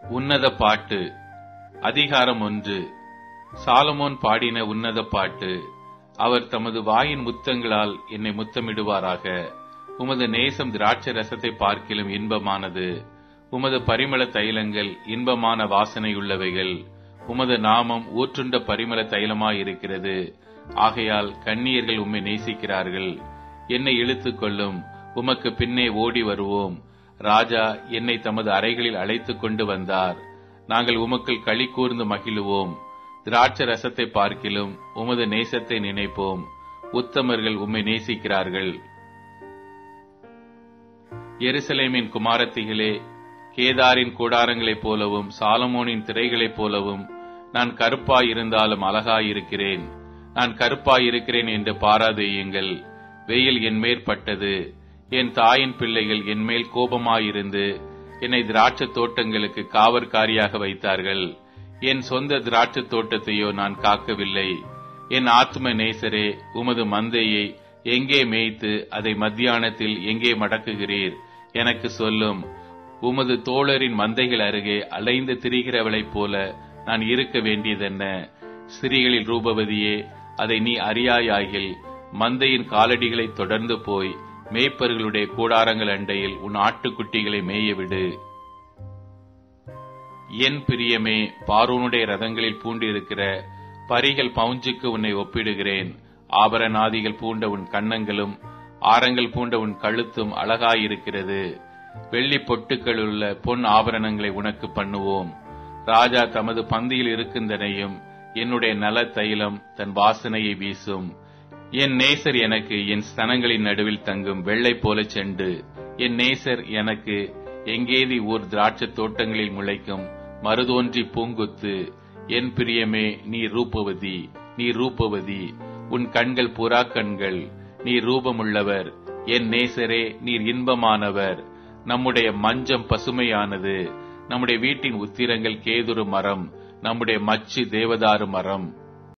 உன்னத பாட்டு. அதிகாரம் 1. சாலமோன் பாடின உன்னத பாட்டு. அவர் தமது வாயின் முத்தங்களால் என்னை முத்தமிடுவாராக. உமது நேசம் திராட்சை ரசத்தை பார்க்கிலும் இன்பமானது. உமது பரிமள தைலங்கள் இன்பமான வாசனையுள்ளவைகள். உமது நாமம் ஊற்றுண்ட பரிமள தைலமாயிருக்கிறது. ஆகையால் கன்னியர்கள் உம்மை நேசிக்கிறார்கள். என்னை இழுத்துக் கொள்ளும், உமக்கு பின்னே ஓடி வருவோம். ராஜா என்னை தமது அறைகளில் அழைத்துக் கொண்டு வந்தார். நாங்கள் உமக்குள் களி கூர்ந்து மகிழுவோம். திராட்சை ரசத்தை பார்க்கிலும் உமது நேசத்தை நினைப்போம். உத்தமர்கள் உம்மை நேசிக்கிறார்கள். எருசலேமின் குமாரத்திகளே, கேதாரின் கூடாரங்களைப் போலவும் சாலமோனின் திரைகளைப் போலவும் நான் கருப்பாயிருந்தாலும் அழகாயிருக்கிறேன். நான் கருப்பாயிருக்கிறேன் என்று பாராதேயுங்கள். வெயில் என்மேற் பட்டது. என் தாயின் பிள்ளைகள் என்மேல் கோபமாயிருந்து என்னை திராட்சை தோட்டங்களுக்கு காவற்காரியாக வைத்தார்கள். என் சொந்த திராட்சை தோட்டத்தையோ நான் காக்கவில்லை. என் ஆத்ம நேசரே, உமது மந்தையை எங்கே மேய்த்து அதை மத்தியானத்தில் எங்கே மடக்குகிறீர்? எனக்கு சொல்லும். உமது தோழரின் மந்தைகள் அருகே அலைந்து திரிகிறவளைப் போல நான் இருக்க வேண்டியதென்ன? ஸ்திரீகளில் ரூபவதியே, அதை நீ அறியாயாகில் மந்தையின் காலடிகளை தொடர்ந்து போய் மேய்ப்பர்களுடைய கூடாரங்கள் அண்டையில் உன் ஆட்டுக்குட்டிகளை மேயவிடு. என் பிரியமே, பார்வோனுடைய ரதங்களில் பூண்டிருக்கிற பரிகள் பவுஞ்சுக்கு உன்னை ஒப்பிடுகிறேன். ஆபரணாதிகள் பூண்ட உன் கன்னங்களும் ஆரங்கள் பூண்ட உன் கழுத்தும் அழகாயிருக்கிறது. வெள்ளி பொட்டுக்களுள்ள பொன் ஆபரணங்களை உனக்கு பண்ணுவோம். ராஜா தமது பந்தியில் இருக்கின்றனையும் என்னுடைய நல தைலம் தன் வாசனையை வீசும். என் நேசர் எனக்கு என் ஸ்தனங்களின் நடுவில் தங்கும் வெள்ளை போல செண்டு. என் நேசர் எனக்கு எங்கேதி ஊர் திராட்சை தோட்டங்களில் முளைக்கும் மருதோன்றி பூங்குத்து. என் பிரியமே, நீ ரூபவதி, நீ ரூபவதி. உன் கண்கள் புறா கண்கள். நீ ரூபமுள்ளவர். என் நேசரே, நீர் இன்பமானவர். நம்முடைய மஞ்சம் பசுமையானது. நம்முடைய வீட்டின் உத்திரங்கள் கேதுரு மரம், நம்முடைய மச்சு தேவதாரு மரம்.